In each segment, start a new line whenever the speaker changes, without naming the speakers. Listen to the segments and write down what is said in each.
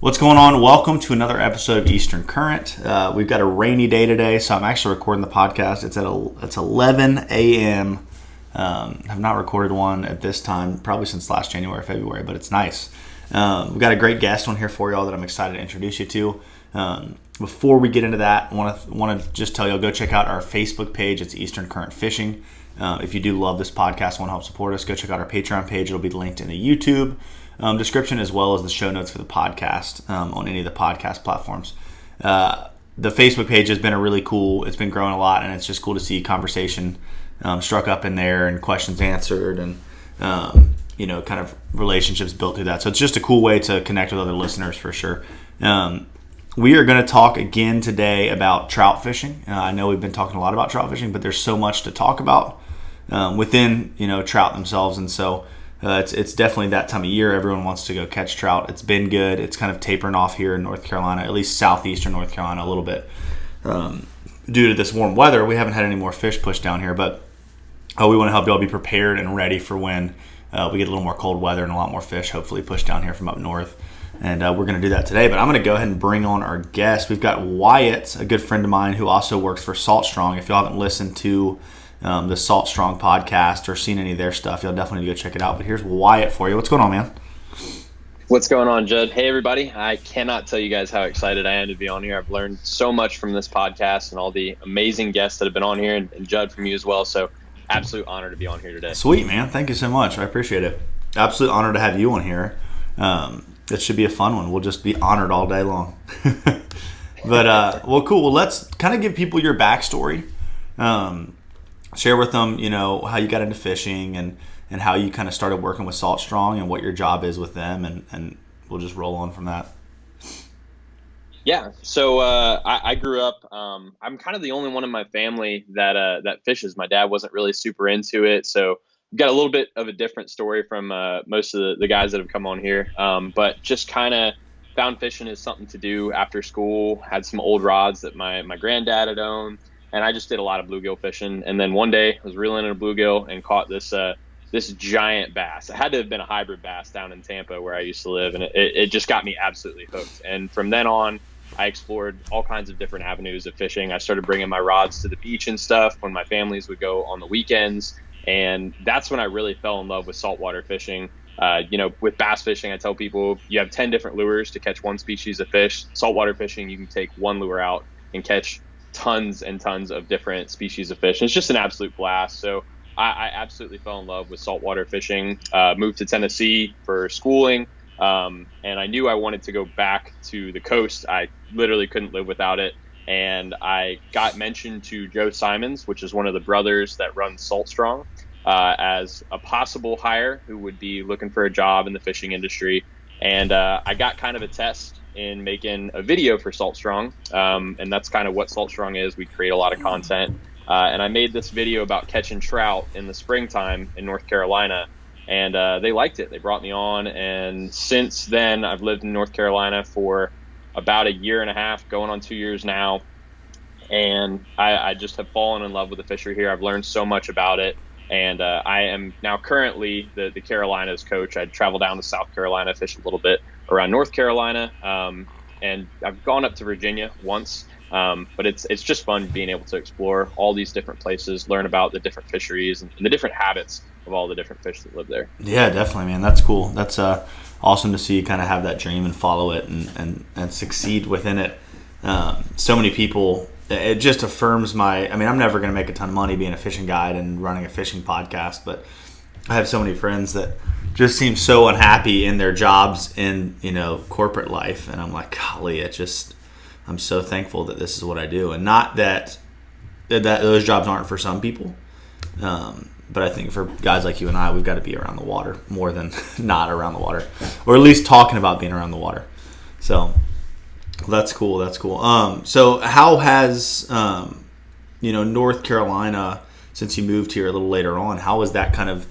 What's going on? Welcome to another episode of Eastern Current. We've got a rainy day today, so I'm actually recording the podcast. It's 11 a.m. I've not recorded one at this time, probably since last January, February, but it's nice. We've got a great guest on here for y'all that I'm excited to introduce you to. Before we get into that, I want to just tell y'all, go check out our Facebook page. It's Eastern Current Fishing. If you do love this podcast and want to help support us, go check out our Patreon page. It'll be linked in the YouTube description, as well as the show notes for the podcast on any of the podcast platforms. The Facebook page has been it's been growing a lot, and it's just cool to see conversation struck up in there and questions answered and, kind of relationships built through that. So it's just a cool way to connect with other listeners for sure. We are going to talk again today about trout fishing. I know we've been talking a lot about trout fishing, but there's so much to talk about within, trout themselves. And so it's definitely that time of year. Everyone wants to go catch trout. It's been good. It's kind of tapering off here in North Carolina, at least southeastern North Carolina a little bit. Due to this warm weather, we haven't had any more fish pushed down here, but we want to help y'all be prepared and ready for when we get a little more cold weather and a lot more fish hopefully pushed down here from up north. And we're going to do that today. But I'm going to go ahead and bring on our guest. We've got Wyatt, a good friend of mine who also works for Salt Strong. If y'all haven't listened to the Salt Strong podcast or seen any of their stuff, you'll definitely need to go check it out. But here's Wyatt for you. What's going on, man?
What's going on, Jud? Hey, everybody. I cannot tell you guys how excited I am to be on here. I've learned so much from this podcast and all the amazing guests that have been on here, and Jud, from you as well. So absolute honor to be on here today.
Sweet, man. Thank you so much. I appreciate it. Absolute honor to have you on here. It should be a fun one. We'll just be honored all day long. But, cool. Well, let's kind of give people your backstory. Share with them, how you got into fishing and how you kind of started working with Salt Strong and what your job is with them. And we'll just roll on from that.
Yeah. So I grew up, I'm kind of the only one in my family that fishes. My dad wasn't really super into it. So got a little bit of a different story from most of the guys that have come on here, but just kind of found fishing as something to do after school. Had some old rods that my granddad had owned, and I just did a lot of bluegill fishing. And then one day I was reeling in a bluegill and caught this giant bass. It had to have been a hybrid bass down in Tampa where I used to live, and it just got me absolutely hooked. And from then on, I explored all kinds of different avenues of fishing. I started bringing my rods to the beach and stuff when my families would go on the weekends. And that's when I really fell in love with saltwater fishing. With bass fishing, I tell people you have 10 different lures to catch one species of fish. Saltwater fishing, you can take one lure out and catch tons and tons of different species of fish. And it's just an absolute blast. So I absolutely fell in love with saltwater fishing, moved to Tennessee for schooling. And I knew I wanted to go back to the coast. I literally couldn't live without it. And I got mentioned to Joe Simons, which is one of the brothers that runs Salt Strong, as a possible hire who would be looking for a job in the fishing industry. And I got kind of a test in making a video for Salt Strong. And that's kind of what Salt Strong is. We create a lot of content. And I made this video about catching trout in the springtime in North Carolina. And they liked it. They brought me on. And since then, I've lived in North Carolina for about a year and a half, going on 2 years now. And I just have fallen in love with the fishery here. I've learned so much about it. And I am now currently the Carolinas coach. I travel down to South Carolina, fish a little bit around North Carolina. And I've gone up to Virginia once. But it's just fun being able to explore all these different places, learn about the different fisheries and the different habits of all the different fish that live there.
Yeah, definitely, man. That's cool. That's awesome to see you kind of have that dream and follow it and succeed within it. So many people, it just affirms I'm never going to make a ton of money being a fishing guide and running a fishing podcast, but I have so many friends that just seem so unhappy in their jobs in, corporate life. And I'm like, golly, I'm so thankful that this is what I do. And not that those jobs aren't for some people. But I think for guys like you and I, we've got to be around the water more than not around the water, or at least talking about being around the water. So that's cool. That's cool. So how has, North Carolina, since you moved here a little later on, how has that kind of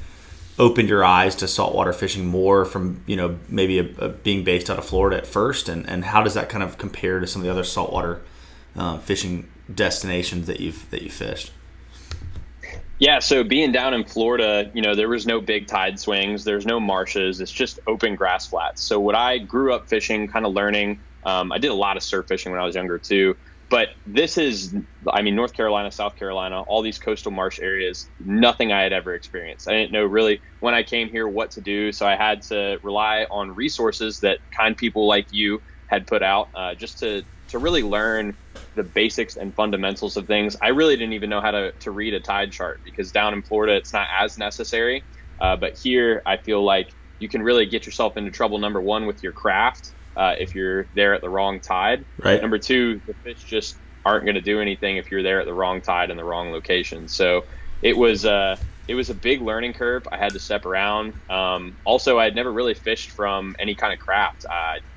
opened your eyes to saltwater fishing more from, maybe being based out of Florida at first? And how does that kind of compare to some of the other saltwater fishing destinations that you've fished?
Yeah, so being down in Florida, there was no big tide swings, there's no marshes, it's just open grass flats. So what I grew up fishing, kind of learning, I did a lot of surf fishing when I was younger too. But this is, North Carolina, South Carolina, all these coastal marsh areas, nothing I had ever experienced. I didn't know really when I came here what to do. So I had to rely on resources that kind people like you had put out just to really learn the basics and fundamentals of things. I really didn't even know how to read a tide chart because down in Florida, it's not as necessary. But here, I feel like you can really get yourself into trouble, number one, with your craft if you're there at the wrong tide.
Right.
Number two, the fish just aren't going to do anything if you're there at the wrong tide in the wrong location. So it was a big learning curve. I had to step around. Also, I had never really fished from any kind of craft.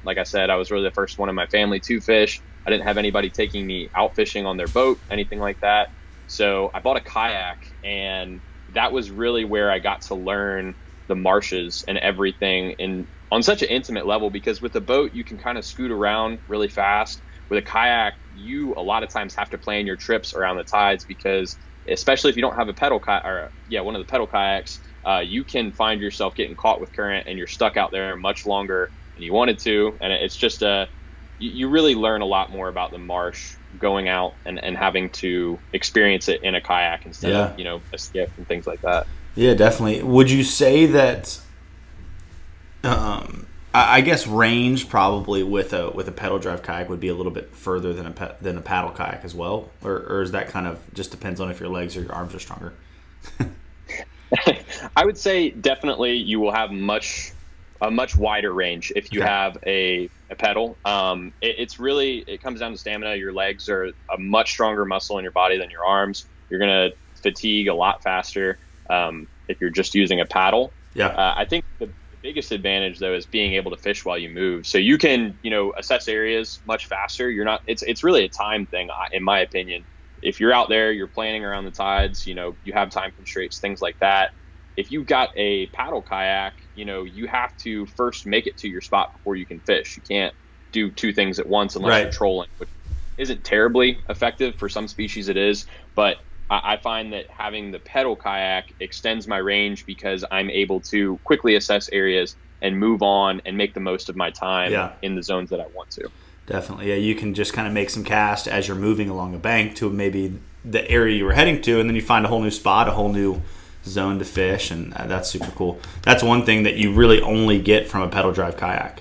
Like I said, I was really the first one in my family to fish. I didn't have anybody taking me out fishing on their boat, anything like that. So I bought a kayak, and that was really where I got to learn the marshes and everything on such an intimate level, because with a boat, you can kind of scoot around really fast. With a kayak, you a lot of times have to plan your trips around the tides, because especially if you don't have a pedal one of the pedal kayaks, you can find yourself getting caught with current and you're stuck out there much longer than you wanted to. And it's just you really learn a lot more about the marsh going out and having to experience it in a kayak instead of, a skiff and things like that.
Yeah, definitely. Would you say that, I guess range probably with a pedal drive kayak would be a little bit further than a paddle kayak as well? Or is that kind of just depends on if your legs or your arms are stronger?
I would say definitely you will have a much wider range if you have a pedal. It comes down to stamina. Your legs are a much stronger muscle in your body than your arms. You're going to fatigue a lot faster if you're just using a paddle. Yeah. I think the biggest advantage though is being able to fish while you move. So you can, assess areas much faster. It's really a time thing in my opinion. If you're out there, you're planning around the tides, you have time constraints, things like that. If you've got a paddle kayak, you have to first make it to your spot before you can fish. You can't do two things at once unless you're trolling, which isn't terribly effective. For some species it is, but I find that having the pedal kayak extends my range because I'm able to quickly assess areas and move on and make the most of my time in the zones that I want to.
Definitely. Yeah, you can just kind of make some cast as you're moving along a bank to maybe the area you were heading to, and then you find a whole new spot, a whole new zone to fish, and that's super cool. That's one thing that you really only get from a pedal drive kayak.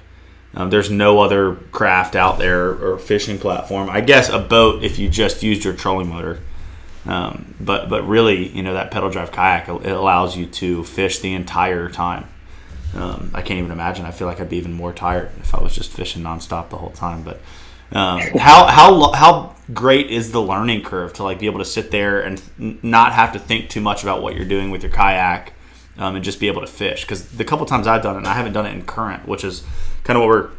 There's no other craft out there or fishing platform. I guess a boat if you just used your trolling motor. But really, that pedal drive kayak, it allows you to fish the entire time. I can't even imagine. I feel like I'd be even more tired if I was just fishing nonstop the whole time. But how great is the learning curve to be able to sit there and not have to think too much about what you're doing with your kayak and just be able to fish? Because the couple times I've done it, and I haven't done it in current, which is kind of what we're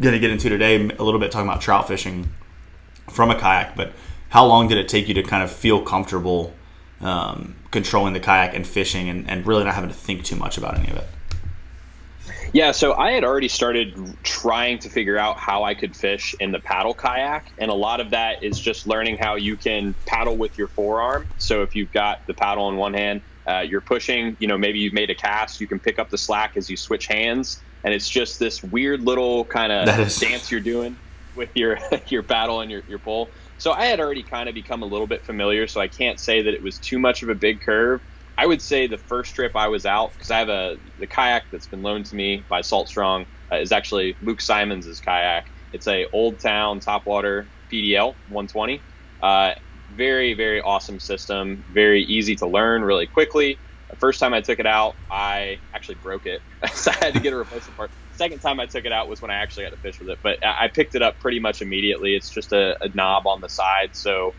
going to get into today, a little bit talking about trout fishing from a kayak. But how long did it take you to kind of feel comfortable controlling the kayak and fishing and really not having to think too much about any of it?
Yeah, so I had already started trying to figure out how I could fish in the paddle kayak, and a lot of that is just learning how you can paddle with your forearm. So if you've got the paddle in one hand, you're pushing, maybe you've made a cast, you can pick up the slack as you switch hands, and it's just this weird little kind of dance you're doing with your paddle and your pole. So I had already kind of become a little bit familiar, so I can't say that it was too much of a big curve. I would say the first trip I was out, because I have the kayak that's been loaned to me by Salt Strong is actually Luke Simons' kayak. It's a Old Town Topwater PDL 120. Very, very awesome system. Very easy to learn really quickly. The first time I took it out, I actually broke it, so I had to get a replacement part. Second time I took it out was when I actually got to fish with it, but I picked it up pretty much immediately. It's just a knob on the side, so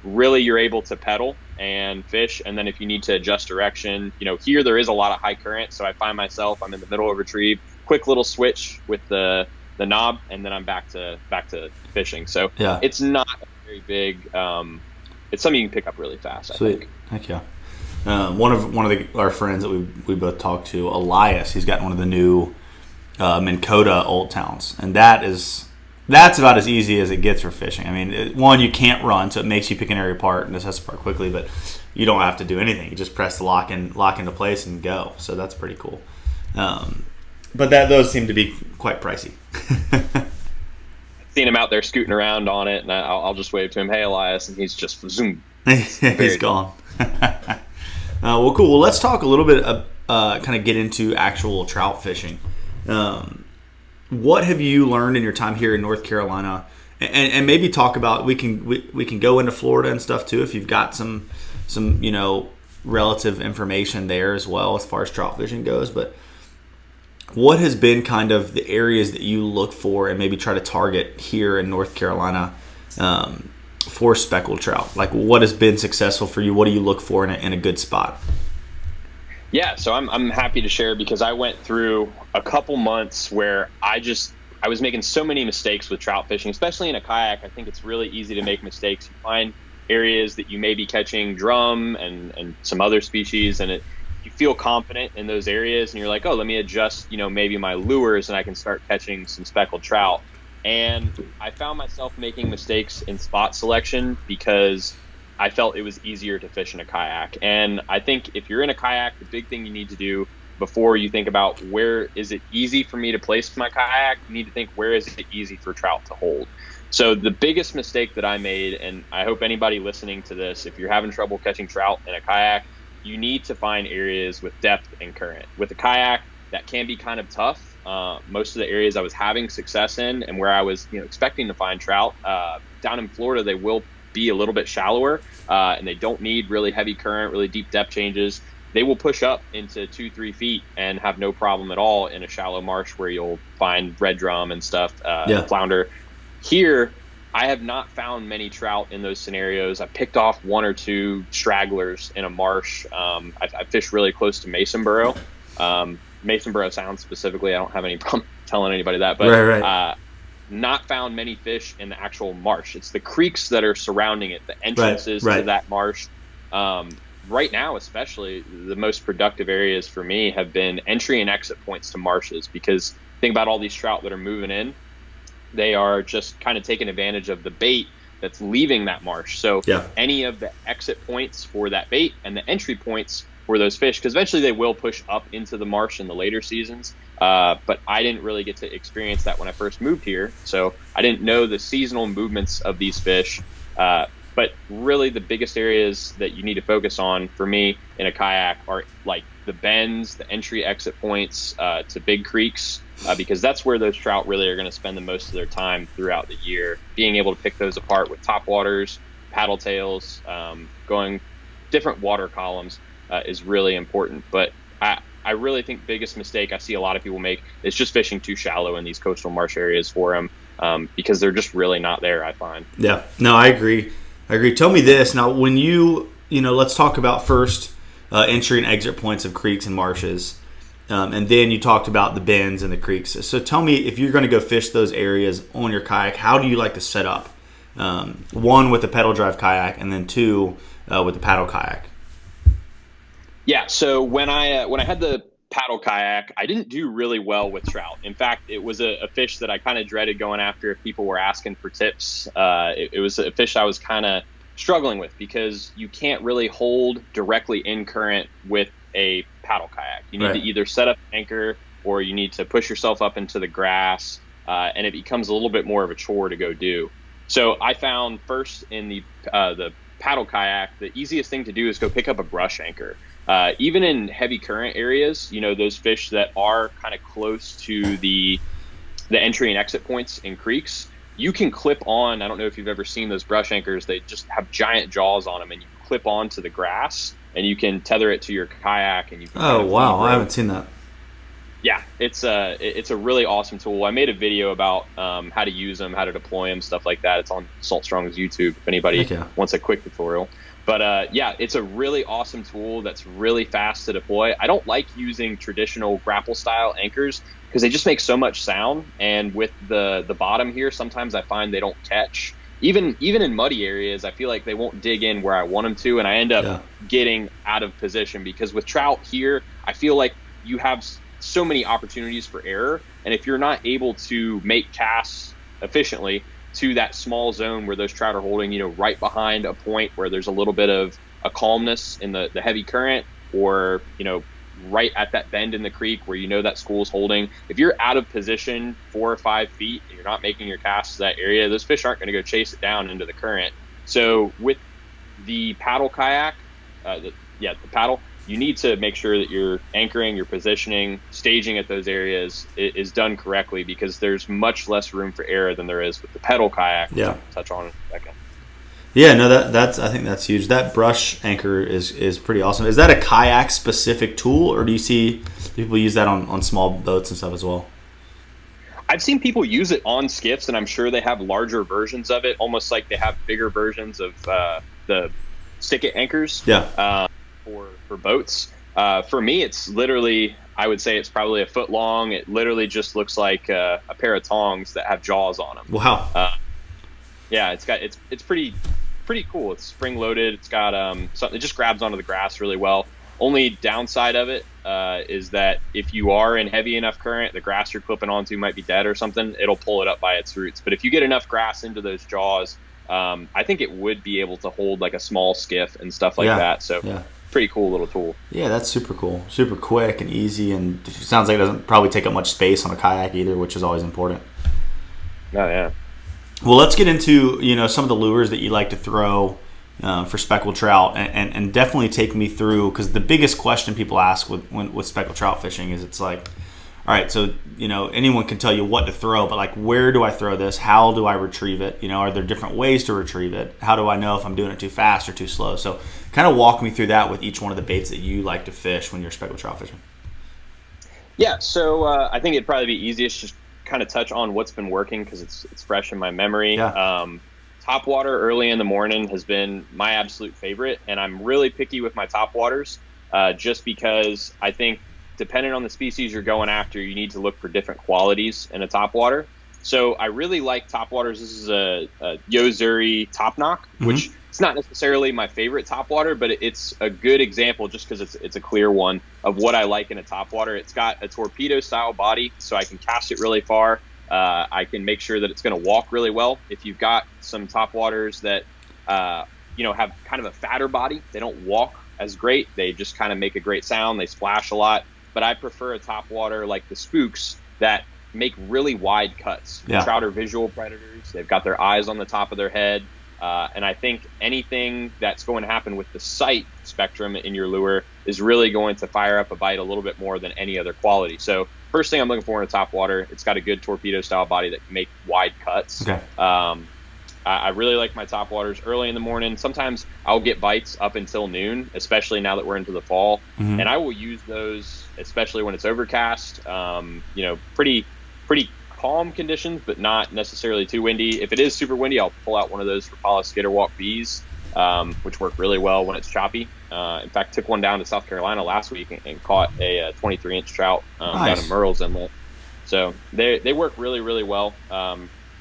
really you're able to pedal and fish, and then if you need to adjust direction, here there is a lot of high current, so I find myself, I'm in the middle of retrieve, quick little switch with the knob, and then I'm back to fishing. So It's not a very big, it's something you can pick up really fast.
Sweet.
I think.
Heck yeah. One of our friends that we both talked to, Elias, he's got one of the new Minn Kota Old Towns, and that's about as easy as it gets for fishing. I mean, one, you can't run, so it makes you pick an area apart and assess apart quickly. But you don't have to do anything. You just press the lock into place and go. So that's pretty cool. But those seem to be quite pricey.
Seen him out there scooting around on it, and I'll just wave to him, "Hey, Elias," and he's just zoom.
He's gone. Well, cool. Well, let's talk a little bit, kind of get into actual trout fishing. What have you learned in your time here in North Carolina? And maybe talk about, we can go into Florida and stuff too if you've got some relative information there as well as far as trout fishing goes. But what has been kind of the areas that you look for and maybe try to target here in North Carolina for speckled trout? Like, what has been successful for you? What do you look for in a good spot?
Yeah, so I'm happy to share, because I went through a couple months where I was making so many mistakes with trout fishing, especially in a kayak. I think it's really easy to make mistakes. You find areas that you may be catching drum and some other species, and you feel confident in those areas, and you're like, oh, let me adjust, maybe my lures, and I can start catching some speckled trout. And I found myself making mistakes in spot selection because I felt it was easier to fish in a kayak. And I think if you're in a kayak, the big thing you need to do before you think about where is it easy for me to place my kayak, you need to think, where is it easy for trout to hold? So the biggest mistake that I made, and I hope anybody listening to this, if you're having trouble catching trout in a kayak, you need to find areas with depth and current. With a kayak, that can be kind of tough. Most of the areas I was having success in and where I was expecting to find trout, down in Florida, they will be a little bit shallower, and they don't need really heavy current, really deep depth changes. They will push up into 2-3 feet and have no problem at all in a shallow marsh where you'll find red drum and stuff, flounder. Here, I have not found many trout in those scenarios. I picked off 1 or 2 stragglers in a marsh. I fished really close to Masonboro. Masonboro Sound specifically, I don't have any problem telling anybody that, but
right.
Not found many fish in the actual marsh. It's the creeks that are surrounding it, the entrances to that marsh. Right now, especially, the most productive areas for me have been entry and exit points to marshes, because think about all these trout that are moving in. They are just kind of taking advantage of the bait that's leaving that marsh. So any of the exit points for that bait and the entry points for those fish, because eventually they will push up into the marsh in the later seasons. But I didn't really get to experience that when I first moved here. So I didn't know the seasonal movements of these fish. But really the biggest areas that you need to focus on for me in a kayak are like the bends, the entry exit points to big creeks, because that's where those trout really are going to spend the most of their time throughout the year. Being able to pick those apart with topwaters, paddle tails, going different water columns is really important. But I really think biggest mistake I see a lot of people make is just fishing too shallow in these coastal marsh areas for them, because they're just really not there, I find.
Yeah, no, I agree. Tell me this. Now, when let's talk about first entry and exit points of creeks and marshes. And then you talked about the bends and the creeks. So tell me, if you're going to go fish those areas on your kayak, how do you like to set up? 1, with the pedal drive kayak, and then 2, with the paddle kayak.
Yeah, so when I had the paddle kayak, I didn't do really well with trout. In fact, it was a fish that I kind of dreaded going after if people were asking for tips. It was a fish I was kind of struggling with, because you can't really hold directly in current with a paddle kayak. You need to either set up an anchor, or you need to push yourself up into the grass, and it becomes a little bit more of a chore to go do. So I found first in the paddle kayak, the easiest thing to do is go pick up a brush anchor. Even in heavy current areas, those fish that are kind of close to the entry and exit points in creeks, you can clip on. I don't know if you've ever seen those brush anchors. They just have giant jaws on them, and you clip onto the grass, and you can tether it to your kayak, and you can.
Oh, wow. I haven't seen that.
Yeah, it's a really awesome tool. I made a video about how to use them, how to deploy them, stuff like that. It's on Salt Strong's YouTube if anybody wants a quick tutorial. But it's a really awesome tool that's really fast to deploy. I don't like using traditional grapple style anchors because they just make so much sound. And with the bottom here, sometimes I find they don't catch. Even in muddy areas, I feel like they won't dig in where I want them to, and I end up getting out of position, because with trout here, I feel like you have so many opportunities for error. And if you're not able to make casts efficiently to that small zone where those trout are holding, right behind a point where there's a little bit of a calmness in the heavy current, or, right at that bend in the creek where that school's holding. If you're out of position 4 or 5 feet and you're not making your casts to that area, those fish aren't going to go chase it down into the current. So with the paddle kayak, the paddle, you need to make sure that your anchoring, your positioning, staging at those areas is done correctly, because there's much less room for error than there is with the pedal kayak, which I'll touch on in a second.
Yeah, no, that's I think that's huge. That brush anchor is pretty awesome. Is that a kayak specific tool, or do you see people use that on small boats and stuff as well?
I've seen people use it on skiffs, and I'm sure they have larger versions of it, almost like they have bigger versions of the stick-it anchors for boats. For me, it's literally, I would say it's probably a foot long. It literally just looks like a pair of tongs that have jaws on them.
Wow.
Yeah, it's pretty cool. It's spring loaded. It's got something. It just grabs onto the grass really well. Only downside of it is that if you are in heavy enough current, the grass you're clipping onto might be dead or something. It'll pull it up by its roots. But if you get enough grass into those jaws, I think it would be able to hold like a small skiff and stuff like that. So pretty cool little tool.
Yeah, that's super cool. Super quick and easy, and it sounds like it doesn't probably take up much space on a kayak either, which is always important.
Oh yeah.
Well, let's get into some of the lures that you like to throw for speckled trout, and definitely take me through, because the biggest question people ask with speckled trout fishing is, it's like, all right, so anyone can tell you what to throw, but like, where do I throw this? How do I retrieve it? Are there different ways to retrieve it? How do I know if I'm doing it too fast or too slow? So kind of walk me through that with each one of the baits that you like to fish when you're speckled trout fishing.
Yeah, so I think it'd probably be easiest just kind of touch on what's been working, because it's fresh in my memory. Topwater early in the morning has been my absolute favorite, and I'm really picky with my topwaters, just because I think depending on the species you're going after, you need to look for different qualities in a topwater. So I really like topwaters. This is a Yo-Zuri Top Knock, which it's not necessarily my favorite topwater, but it's a good example just because it's a clear one of what I like in a topwater. It's got a torpedo style body, so I can cast it really far. I can make sure that it's going to walk really well. If you've got some topwaters that have kind of a fatter body, they don't walk as great. They just kind of make a great sound. They splash a lot. But I prefer a topwater like the Spooks that make really wide cuts. Trout are visual predators. They've got their eyes on the top of their head. And I think anything that's going to happen with the sight spectrum in your lure is really going to fire up a bite a little bit more than any other quality. So first thing I'm looking for in a topwater, it's got a good torpedo style body that can make wide cuts.
Okay.
I really like my topwaters early in the morning. Sometimes I'll get bites up until noon, especially now that we're into the fall. And I will use those, especially when it's overcast, pretty calm conditions, but not necessarily too windy. If it is super windy, I'll pull out one of those Rapala Skitterwalk Bs, which work really well when it's choppy. In fact, took one down to South Carolina last week and caught a 23-inch trout down in Merle's Inlet. So they work really, really well.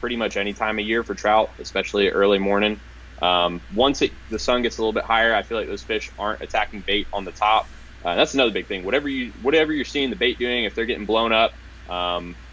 Pretty much any time of year for trout, especially early morning. Once the sun gets a little bit higher, I feel like those fish aren't attacking bait on the top. That's another big thing. Whatever you're seeing the bait doing, if they're getting blown up,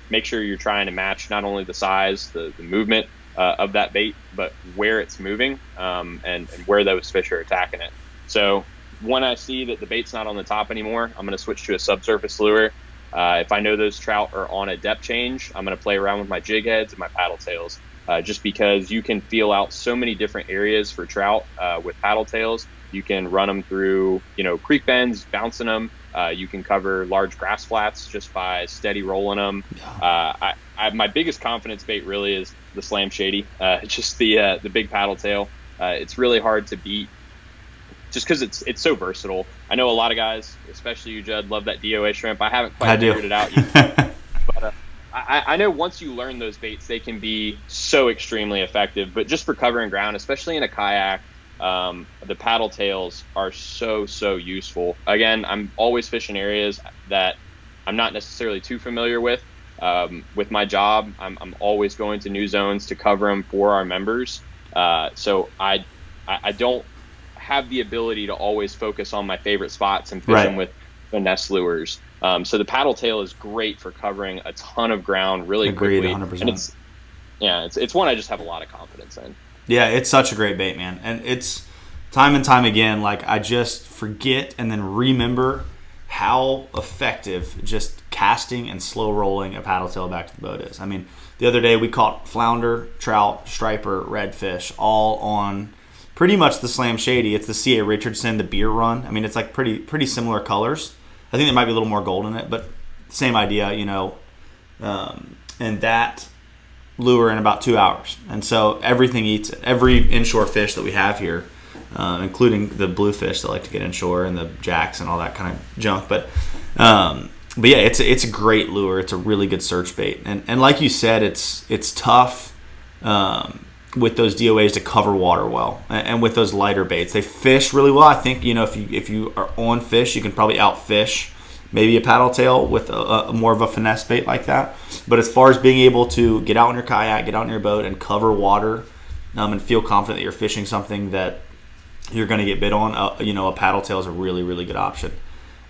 make sure you're trying to match not only the size, the movement of that bait, but where it's moving and where those fish are attacking it. So when I see that the bait's not on the top anymore, I'm going to switch to a subsurface lure. If I know those trout are on a depth change, I'm going to play around with my jig heads and my paddle tails, just because you can feel out so many different areas for trout with paddle tails. You can run them through, creek bends, bouncing them. You can cover large grass flats just by steady rolling them. My biggest confidence bait really is the Slam Shady, just the big paddle tail. It's really hard to beat, just because it's so versatile. I know a lot of guys, especially you, Jud, love that DOA shrimp. I haven't quite figured it out yet. But I know once you learn those baits, they can be so extremely effective. But just for covering ground, especially in a kayak, the paddle tails are so useful. Again, I'm always fishing areas that I'm not necessarily too familiar with. With my job, I'm always going to new zones to cover them for our members. So I don't have the ability to always focus on my favorite spots and fish them with finesse lures. So the paddle tail is great for covering a ton of ground really quickly. 100%. And it's one I just have a lot of confidence in.
Yeah, it's such a great bait, man. And it's time and time again, like I just forget and then remember how effective just casting and slow rolling a paddle tail back to the boat is. I mean, the other day we caught flounder, trout, striper, redfish, all on pretty much the Slam Shady. It's the C.A. Richardson, the beer run. I mean, it's like pretty similar colors. I think there might be a little more gold in it, but same idea, you know. And that lure in about 2 hours. And so everything eats it. Every inshore fish that we have here, including the bluefish that like to get inshore and the jacks and all that kind of junk. But yeah, it's a great lure. It's a really good search bait. And like you said, it's tough with those DOAs to cover water well. And with those lighter baits, they fish really well. I think, you know, if you are on fish, you can probably outfish maybe a paddle tail with a more of a finesse bait like that. But as far as being able to get out in your kayak, get out in your boat, and cover water, and feel confident that you're fishing something that you're going to get bit on, you know, a paddle tail is a really, really good option.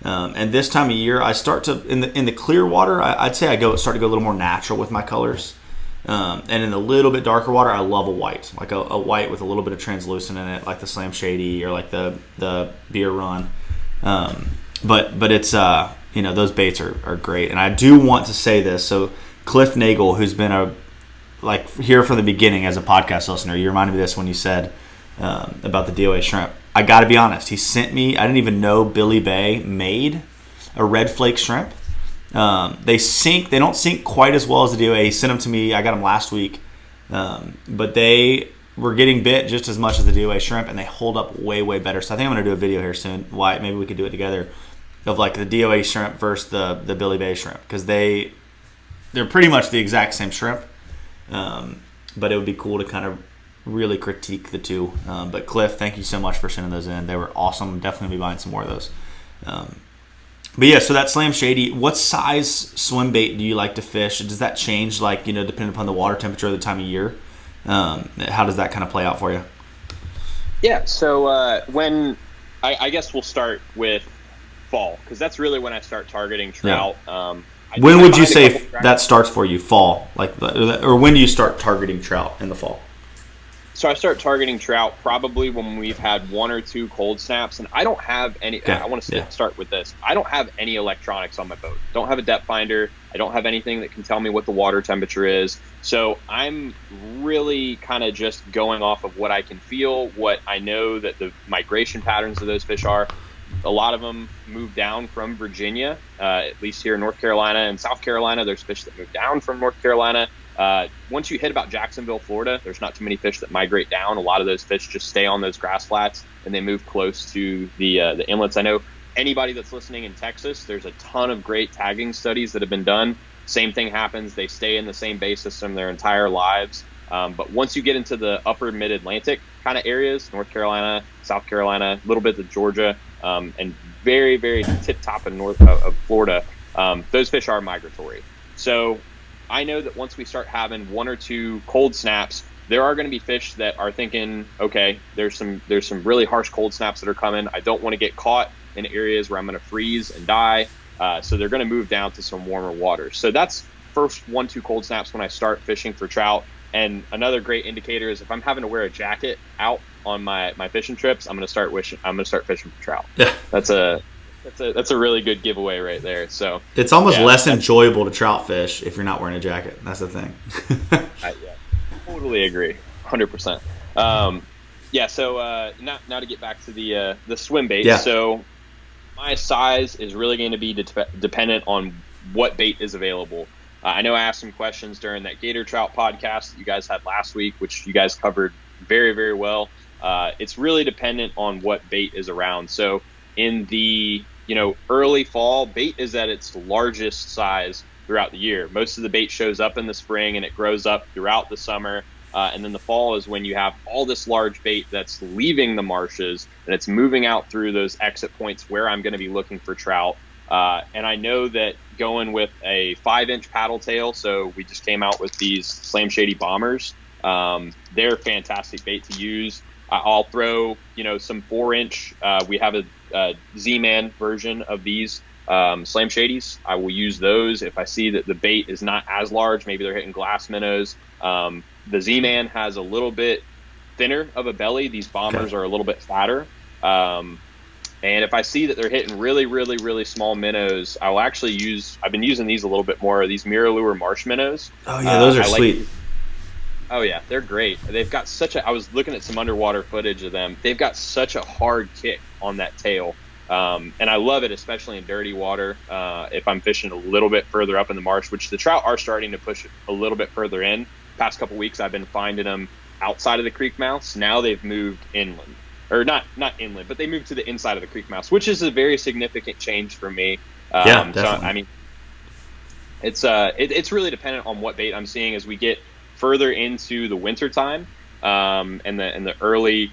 And this time of year, I start to in the clear water, I'd say start to go a little more natural with my colors. And in the little bit darker water, I love a white, like a white with a little bit of translucent in it, like the Slam Shady or like the beer run. But it's you know, those baits are great. And I do want to say this. So Cliff Nagel, who's been here from the beginning as a podcast listener, you reminded me of this when you said about the DOA shrimp. I got to be honest. He sent me. I didn't even know Billy Bay made a red flake shrimp. They sink. They don't sink quite as well as the DOA. He sent them to me. I got them last week, but they were getting bit just as much as the DOA shrimp, and they hold up way better. So I think I'm going to do a video here soon. Wyatt, maybe we could do it together, of like the DOA shrimp versus the Billy Bay shrimp, because they're pretty much the exact same shrimp. But it would be cool to kind of really critique the two. But Cliff, thank you so much for sending those in. They were awesome. Definitely be buying some more of those. But yeah, so that Slam Shady, what size swim bait do you like to fish? Does that change, like, you know, depending upon the water temperature or the time of year? How does that kind of play out for you?
Yeah, so when I guess we'll start with fall, because that's really when I start targeting trout. Yeah.
When would you say that starts for you? Fall, or when do you start targeting trout in the fall?
So I start targeting trout probably when we've had 1 or 2 cold snaps, and I don't have any. Okay. I want to start with this. I don't have any electronics on my boat. Don't have a depth finder. I don't have anything that can tell me what the water temperature is. So I'm really kind of just going off of what I can feel, what I know that the migration patterns of those fish are. A lot of them move down from Virginia, at least here in North Carolina and South Carolina. There's fish that move down from North Carolina. Once you hit about Jacksonville, Florida, there's not too many fish that migrate down. A lot of those fish just stay on those grass flats and they move close to the inlets. I know anybody that's listening in Texas, there's a ton of great tagging studies that have been done. Same thing happens. They stay in the same bay system their entire lives. But once you get into the upper mid-Atlantic kind of areas, North Carolina, South Carolina, a little bit of Georgia, and very, very tip-top in north of Florida, those fish are migratory. So I know that once we start having 1 or 2 cold snaps, there are going to be fish that are thinking, okay, there's some really harsh cold snaps that are coming. I don't want to get caught in areas where I'm going to freeze and die. So they're going to move down to some warmer waters. So that's first 1-2 cold snaps when I start fishing for trout. And another great indicator is if I'm having to wear a jacket out on my fishing trips, I'm going to start fishing for trout. Yeah. That's a really good giveaway right there. So
it's almost less enjoyable to trout fish if you're not wearing a jacket. That's the thing.
Totally agree, 100%. So now to get back to the swim bait. Yeah. So my size is really going to be dependent on what bait is available. I know I asked some questions during that Gator Trout podcast that you guys had last week, which you guys covered very, very well. It's really dependent on what bait is around. So in the early fall, bait is at its largest size throughout the year. Most of the bait shows up in the spring and it grows up throughout the summer. And then the fall is when you have all this large bait that's leaving the marshes and it's moving out through those exit points where I'm going to be looking for trout. And I know that going with a 5-inch paddle tail, so we just came out with these Slam Shady Bombers. They're fantastic bait to use. I'll throw, some 4-inch. We have a Z-Man version of these Slam Shadies. I will use those if I see that the bait is not as large. Maybe they're hitting glass minnows. The Z-Man has a little bit thinner of a belly. These bombers are a little bit fatter. And if I see that they're hitting really, really, really small minnows, I'll actually I've been using these a little bit more, these mirror lure marsh minnows.
Oh yeah, those are sweet.
Oh yeah, they're great. They've got I was looking at some underwater footage of them. They've got such a hard kick on that tail. And I love it, especially in dirty water. If I'm fishing a little bit further up in the marsh, which the trout are starting to push a little bit further in. Past couple weeks, I've been finding them outside of the creek mouths. Now they've moved inland. Or not inland, but they moved to the inside of the creek mouth, which is a very significant change for me.
Yeah, definitely.
So I mean, it's really dependent on what bait I'm seeing as we get further into the winter time, and the early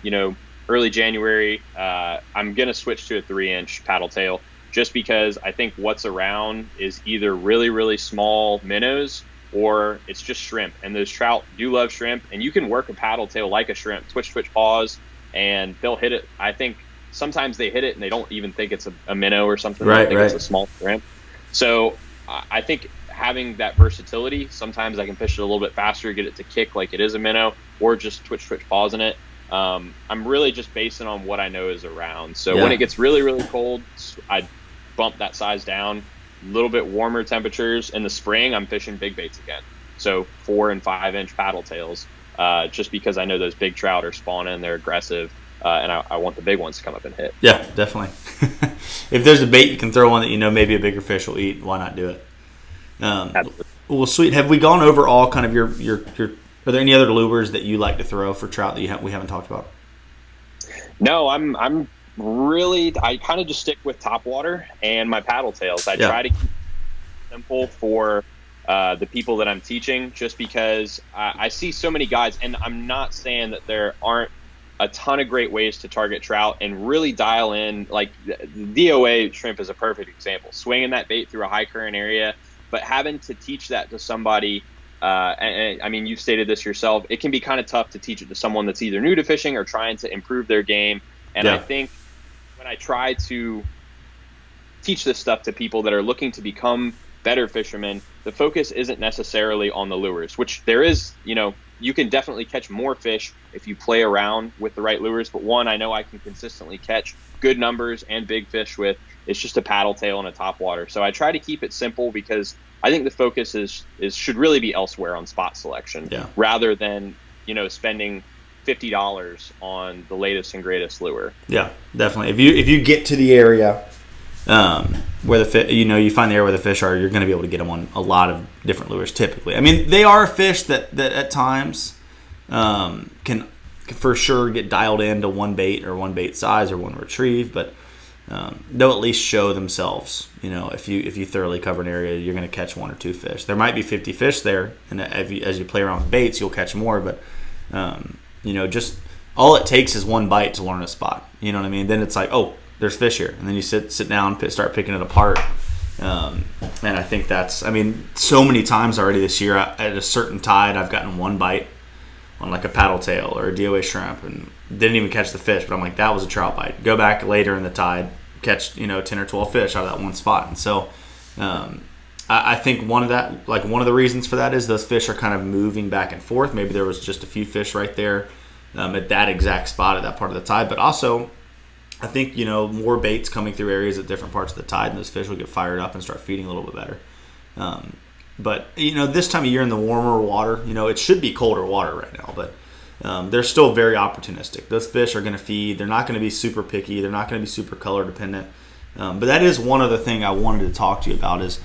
January. I'm gonna switch to a 3-inch paddle tail just because I think what's around is either really, really small minnows or it's just shrimp, and those trout do love shrimp, and you can work a paddle tail like a shrimp, twitch, pause. And they'll hit it. I think sometimes they hit it and they don't even think it's a minnow or something.
Right,
they think it's a small shrimp. So I think having that versatility, sometimes I can fish it a little bit faster, get it to kick like it is a minnow, or just twitch, pause in it. I'm really just basing on what I know is around. So when it gets really, really cold, I bump that size down. A little bit warmer temperatures. In the spring, I'm fishing big baits again. So 4 and 5 inch paddle tails. Just because I know those big trout are spawning, they're aggressive, and I want the big ones to come up and hit.
Yeah, definitely. If there's a bait you can throw on that maybe a bigger fish will eat, why not do it?
Absolutely.
Well, sweet. Have we gone over all kind of your are there any other lures that you like to throw for trout that we haven't talked about?
No, I kind of just stick with Topwater and my paddle tails. I try to keep it simple for the people that I'm teaching, just because I see so many guys, and I'm not saying that there aren't a ton of great ways to target trout and really dial in. Like the DOA shrimp is a perfect example, swinging that bait through a high current area, but having to teach that to somebody, and I mean, you've stated this yourself, it can be kind of tough to teach it to someone that's either new to fishing or trying to improve their game. And I think when I try to teach this stuff to people that are looking to become better fishermen, the focus isn't necessarily on the lures, which there is, you can definitely catch more fish if you play around with the right lures. But one I know I can consistently catch good numbers and big fish with, it's just a paddle tail and a topwater. So I try to keep it simple because I think the focus should really be elsewhere on spot selection rather than, spending $50 on the latest and greatest lure. Yeah,
definitely. If you get to the area where the fish, you find the area where the fish are, you're going to be able to get them on a lot of different lures typically. I mean, they are fish that at times can for sure get dialed into one bait or one bait size or one retrieve, but they'll at least show themselves. If you thoroughly cover an area, you're going to catch 1 or 2 fish. There might be 50 fish there, and as you play around with baits, you'll catch more, but just all it takes is one bite to learn a spot. You know what I mean? Then it's like, oh, there's fish here, and then you sit down, start picking it apart. And I think so many times already this year at a certain tide, I've gotten one bite on like a paddle tail or a DOA shrimp, and didn't even catch the fish, but I'm like, that was a trout bite. Go back later in the tide, catch 10 or 12 fish out of that one spot. And so I think one of the reasons for that is those fish are kind of moving back and forth. Maybe there was just a few fish right there at that exact spot at that part of the tide, but also I think, more baits coming through areas at different parts of the tide, and those fish will get fired up and start feeding a little bit better. But this time of year in the warmer water, it should be colder water right now, but they're still very opportunistic. Those fish are going to feed. They're not going to be super picky. They're not going to be super color dependent. But that is one other thing I wanted to talk to you about is,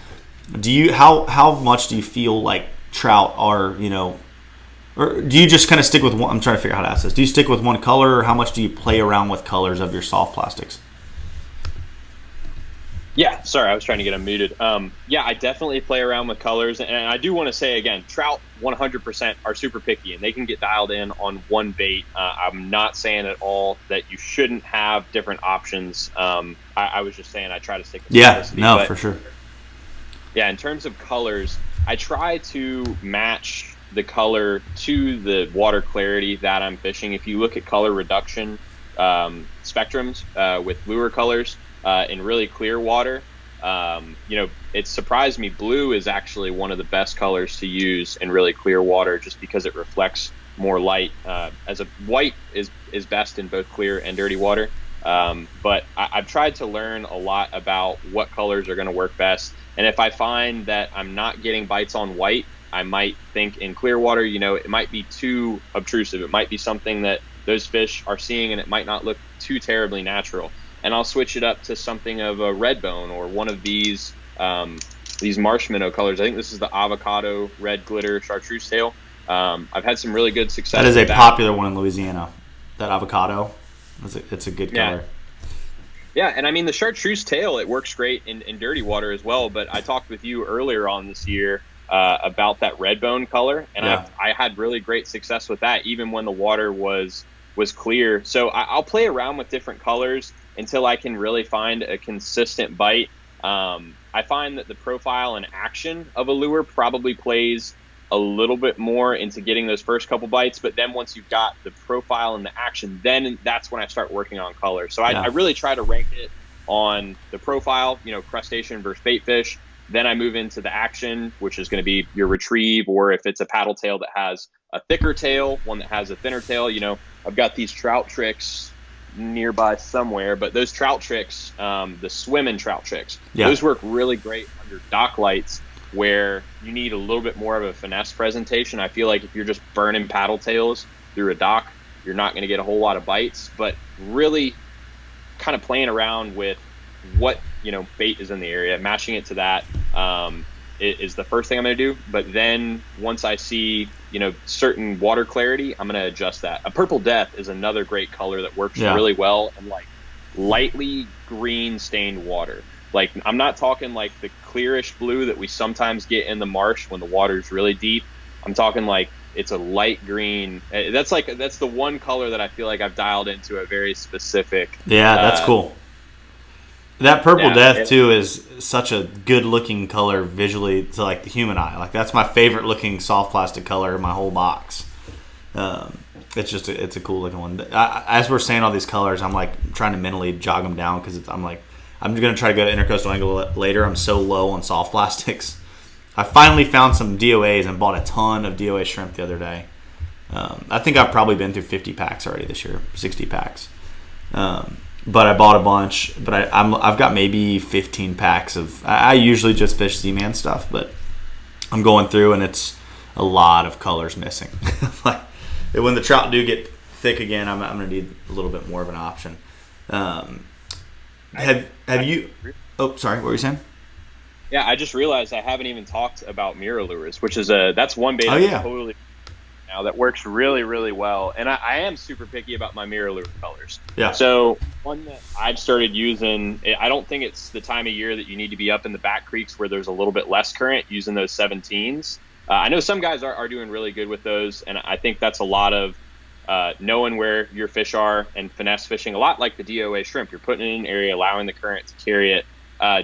how much do you feel like trout are, or do you just kind of stick with one? I'm trying to figure out how to ask this. Do you stick with one color, or how much do you play around with colors of your soft plastics?
Yeah, sorry, I was trying to get unmuted. I definitely play around with colors, and I do want to say again, trout 100% are super picky, and they can get dialed in on one bait. I'm not saying at all that you shouldn't have different options. I was just saying I try to stick with simplicity.
For sure.
Yeah, in terms of colors, I try to match the color to the water clarity that I'm fishing. If you look at color reduction spectrums with lure colors in really clear water, it surprised me. Blue is actually one of the best colors to use in really clear water just because it reflects more light. As a white is best in both clear and dirty water. But I've tried to learn a lot about what colors are going to work best. And if I find that I'm not getting bites on white, I might think in clear water, it might be too obtrusive. It might be something that those fish are seeing and it might not look too terribly natural. And I'll switch it up to something of a red bone or one of these marshmallow colors. I think this is the avocado red glitter chartreuse tail. I've had some really good success.
That is a popular one in Louisiana. That avocado, it's a good color.
Yeah, and I mean the chartreuse tail, it works great in dirty water as well. But I talked with you earlier on this year about that red bone color, and I had really great success with that, even when the water was clear. So I'll play around with different colors until I can really find a consistent bite. I find that the profile and action of a lure probably plays a little bit more into getting those first couple bites, but then once you've got the profile and the action, then that's when I start working on color. So I really try to rank it on the profile, crustacean versus bait fish. Then I move into the action, which is going to be your retrieve, or if it's a paddle tail that has a thicker tail, one that has a thinner tail. I've got these trout tricks nearby somewhere, but those trout tricks, the swimming trout tricks, those work really great under dock lights where you need a little bit more of a finesse presentation. I feel like if you're just burning paddle tails through a dock, you're not going to get a whole lot of bites, but really kind of playing around with what, bait is in the area, matching it to that, is the first thing I'm going to do. But then once I see, certain water clarity, I'm going to adjust that. A purple death is another great color that works really well in like lightly green stained water. Like, I'm not talking like the clearish blue that we sometimes get in the marsh when the water is really deep. I'm talking like it's a light green. That's the one color that I feel like I've dialed into a very specific.
Yeah, that's cool. That purple death too is such a good looking color visually to like the human eye. Like, that's my favorite looking soft plastic color in my whole box. It's a cool looking one. As we're saying all these colors, I'm like trying to mentally jog them down because I'm going to try to go to intercoastal angle later. I'm so low on soft plastics. I finally found some DOAs and bought a ton of DOA shrimp the other day. I think I've probably been through 50 packs already this year, 60 packs. But I bought a bunch. But I've got maybe 15 packs of. I usually just fish Z-Man stuff, but I'm going through and it's a lot of colors missing. Like, when the trout do get thick again, I'm going to need a little bit more of an option. Have you? Oh, sorry. What were you saying?
Yeah, I just realized I haven't even talked about mirror lures, which is that's one bait totally now that works really, really well. And I am super picky about my mirror lure colors. Yeah. So one that I've started using, I don't think it's the time of year that you need to be up in the back creeks where there's a little bit less current using those 17s. I know some guys are doing really good with those, and I think that's a lot of knowing where your fish are and finesse fishing, a lot like the DOA shrimp. You're putting it in an area, allowing the current to carry it.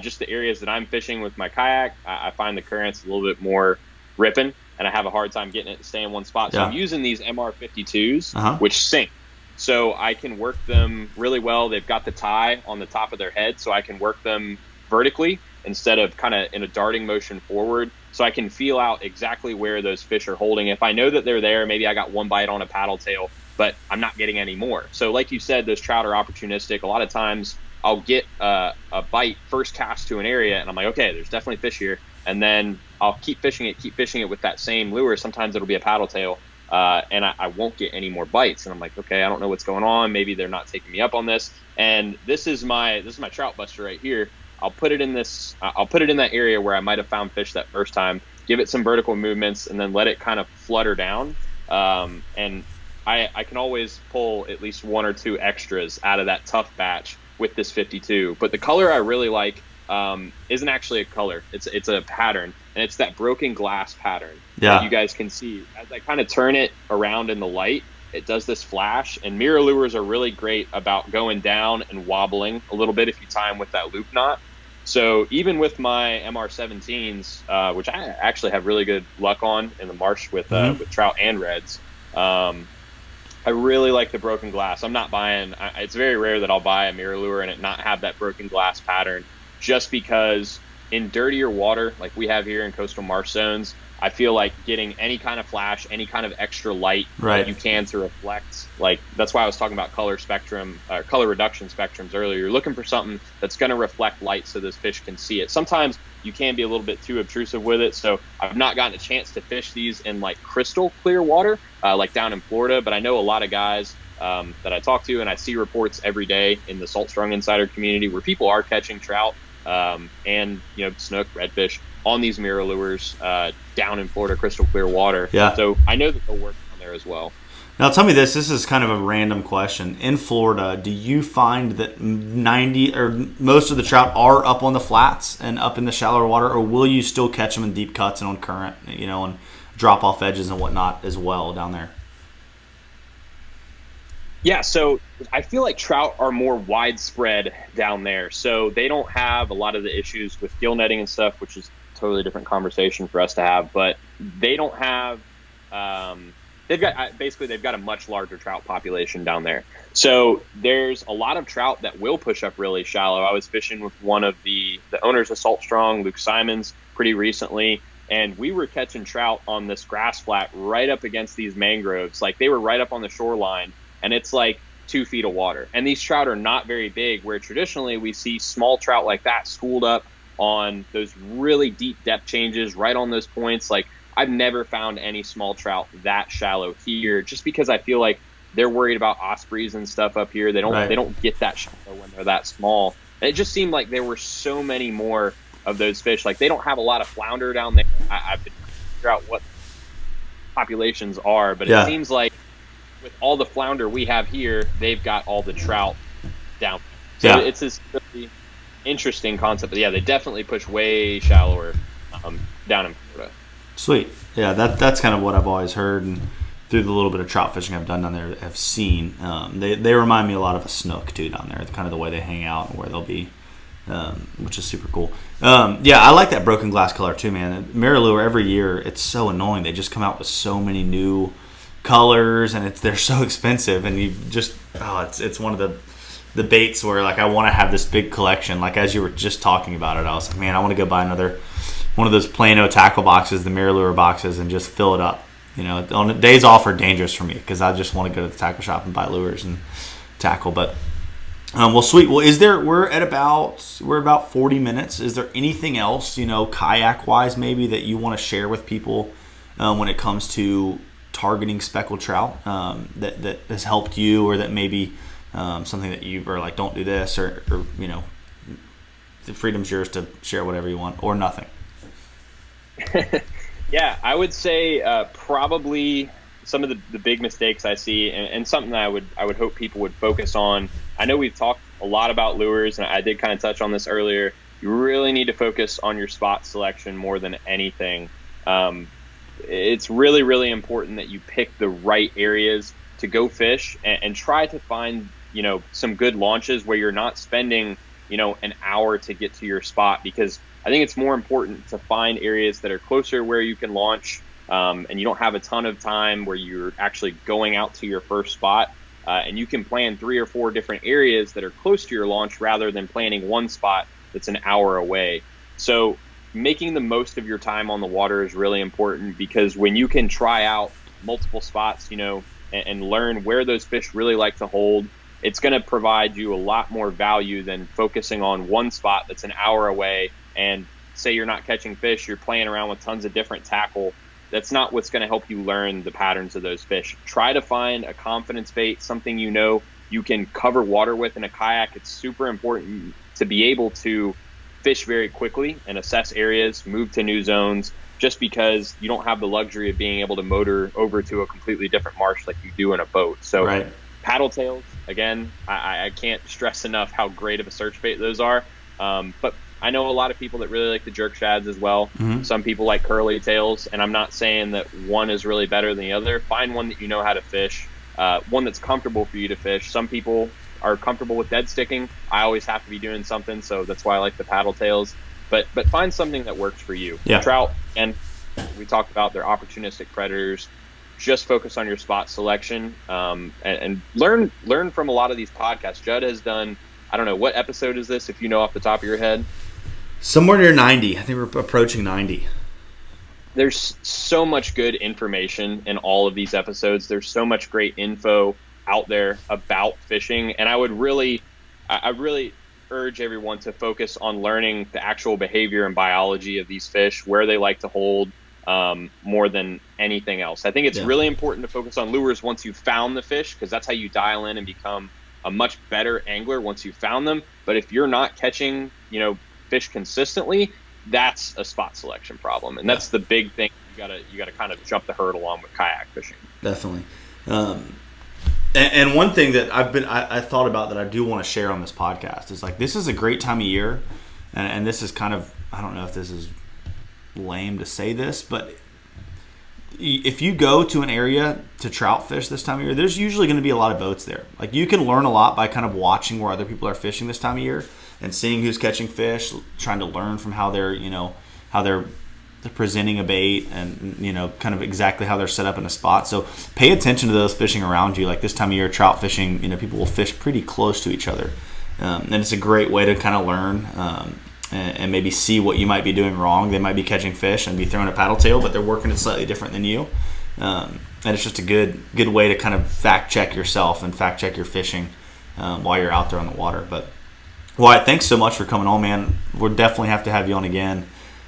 Just the areas that I'm fishing with my kayak, I find the currents a little bit more ripping, and I have a hard time getting it to stay in one spot. So I'm using these MR52s, which sink. So I can work them really well. They've got the tie on the top of their head, so I can work them vertically instead of kind of in a darting motion forward. So I can feel out exactly where those fish are holding. If I know that they're there, maybe I got one bite on a paddle tail, but I'm not getting any more. So like you said, those trout are opportunistic. A lot of times I'll get a bite first cast to an area, and I'm like, okay, there's definitely fish here. And then I'll keep fishing it with that same lure. Sometimes it'll be a paddle tail, and I won't get any more bites. And I'm like, okay, I don't know what's going on. Maybe they're not taking me up on this. And this is my trout buster right here. I'll put it in that area where I might have found fish that first time, give it some vertical movements, and then let it kind of flutter down. And I can always pull at least one or two extras out of that tough batch with this 52. But the color I really like isn't actually a color. It's a pattern, and it's that broken glass pattern that you guys can see. As I kind of turn it around in the light, it does this flash, and mirror lures are really great about going down and wobbling a little bit if you tie them with that loop knot. So even with my MR17s, which I actually have really good luck on in the marsh with trout and reds, I really like the broken glass. I'm not buying, it's very rare that I'll buy a mirror lure and it not have that broken glass pattern, just because in dirtier water like we have here in coastal marsh zones, I feel like getting any kind of flash, any kind of extra light that you can to reflect, like that's why I was talking about color reduction spectrums earlier. You're looking for something that's going to reflect light so this fish can see it. Sometimes you can be a little bit too obtrusive with it. So I've not gotten a chance to fish these in like crystal clear water, like down in Florida, but I know a lot of guys that I talk to, and I see reports every day in the Salt Strung Insider community where people are catching trout and snook, redfish on these mirror lures down in Florida, crystal clear water.
Yeah.
So I know that they'll work on there as well.
Now tell me this is kind of a random question. In Florida, do you find that 90 or most of the trout are up on the flats and up in the shallower water, or will you still catch them in deep cuts and on current, and drop off edges and whatnot as well down there?
Yeah, so I feel like trout are more widespread down there. So they don't have a lot of the issues with gill netting and stuff, which is a totally different conversation for us to have. But they don't have they've got a much larger trout population down there. So there's a lot of trout that will push up really shallow. I was fishing with one of the owners of Salt Strong, Luke Simons, pretty recently, and we were catching trout on this grass flat right up against these mangroves. Like they were right up on the shoreline. And it's like 2 feet of water. And these trout are not very big, where traditionally we see small trout like that schooled up on those really deep depth changes right on those points. Like I've never found any small trout that shallow here, just because I feel like they're worried about ospreys and stuff up here. They don't get that shallow when they're that small. And it just seemed like there were so many more of those fish. Like they don't have a lot of flounder down there. I've been trying to figure out what populations are, but it seems like with all the flounder we have here, they've got all the trout down. So it's this really interesting concept. But yeah, they definitely push way shallower down in Florida.
Sweet. Yeah, that's kind of what I've always heard, and through the little bit of trout fishing I've done down there, have seen. They remind me a lot of a snook too down there. Kind of the way they hang out and where they'll be, which is super cool. I like that broken glass color too, man. Mirror lure every year, it's so annoying. They just come out with so many new colors, and they're so expensive, and you just it's one of the baits where like I want to have this big collection. Like as you were just talking about it, I was like, man, I want to go buy another one of those Plano tackle boxes, the mirror lure boxes, and just fill it up. On days off are dangerous for me because I just want to go to the tackle shop and buy lures and tackle. But well, sweet. Well, we're about 40 minutes. Is there anything else kayak wise maybe that you want to share with people when it comes to targeting speckled trout that has helped you, or that maybe something that you are like, don't do this, or the freedom's yours to share whatever you want, or nothing?
Yeah, I would say probably some of the big mistakes I see, and something that I would hope people would focus on. I know we've talked a lot about lures, and I did kind of touch on this earlier. You really need to focus on your spot selection more than anything. It's really, really important that you pick the right areas to go fish, and try to find, some good launches where you're not spending, an hour to get to your spot, because I think it's more important to find areas that are closer where you can launch, and you don't have a ton of time where you're actually going out to your first spot, and you can plan 3 or 4 different areas that are close to your launch rather than planning one spot that's an hour away. So making the most of your time on the water is really important, because when you can try out multiple spots, and learn where those fish really like to hold, it's going to provide you a lot more value than focusing on one spot that's an hour away. And say you're not catching fish, you're playing around with tons of different tackle. That's not what's going to help you learn the patterns of those fish. Try to find a confidence bait, something you can cover water with in a kayak. It's super important to be able to fish very quickly and assess areas, move to new zones, just because you don't have the luxury of being able to motor over to a completely different marsh like you do in a boat. So paddle tails, again, I can't stress enough how great of a search bait those are. But I know a lot of people that really like the jerk shads as well. Mm-hmm. Some people like curly tails, and I'm not saying that one is really better than the other. Find one that you know how to fish, one that's comfortable for you to fish. Some people are comfortable with dead sticking. I always have to be doing something, so that's why I like the paddle tails. But find something that works for you. Yeah. Trout, and we talked about, they're opportunistic predators. Just focus on your spot selection, and learn from a lot of these podcasts. Jud has done, I don't know, what episode is this, if you know off the top of your head?
Somewhere near 90. I think we're approaching 90.
there's so much good information in all of these episodes. There's so much great info out there about fishing, and I really urge everyone to focus on learning the actual behavior and biology of these fish, where they like to hold, more than anything else. I think it's really important to focus on lures once you've found the fish, because that's how you dial in and become a much better angler once you've found them. But if you're not catching, fish consistently, that's a spot selection problem, and that's the big thing. You gotta kind of jump the hurdle on with kayak fishing.
Definitely. And one thing that I thought about that I do want to share on this podcast is, like, this is a great time of year, and this is kind of, I don't know if this is lame to say this, but if you go to an area to trout fish this time of year, there's usually going to be a lot of boats there. Like, you can learn a lot by kind of watching where other people are fishing this time of year and seeing who's catching fish, trying to learn from how they're presenting a bait, and kind of exactly how they're set up in a spot. So pay attention to those fishing around you. Like, this time of year, trout fishing, people will fish pretty close to each other, and it's a great way to kind of learn and maybe see what you might be doing wrong. They might be catching fish and be throwing a paddle tail, but they're working it slightly different than you, and it's just a good way to kind of fact check yourself and fact check your fishing while you're out there on the water. But Wyatt, thanks so much for coming on, man. We'll definitely have to have you on again.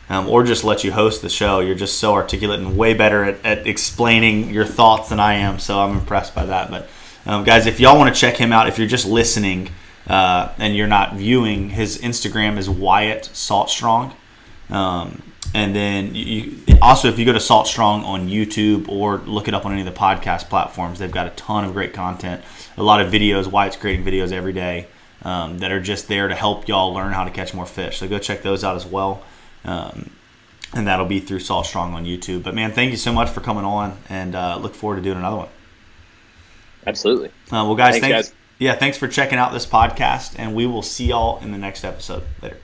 Or just let you host the show. You're just so articulate and way better at explaining your thoughts than I am, so I'm impressed by that. But guys, if y'all want to check him out, if you're just listening and you're not viewing, his Instagram is Wyatt Saltstrong. And then also, if you go to Saltstrong on YouTube or look it up on any of the podcast platforms, they've got a ton of great content, a lot of videos. Wyatt's creating videos every day that are just there to help y'all learn how to catch more fish. So go check those out as well. And that'll be through Saltstrong on YouTube. But, man, thank you so much for coming on, and look forward to doing another one.
Absolutely.
Well, guys, thanks. Yeah, thanks for checking out this podcast, and we will see y'all in the next episode. Later.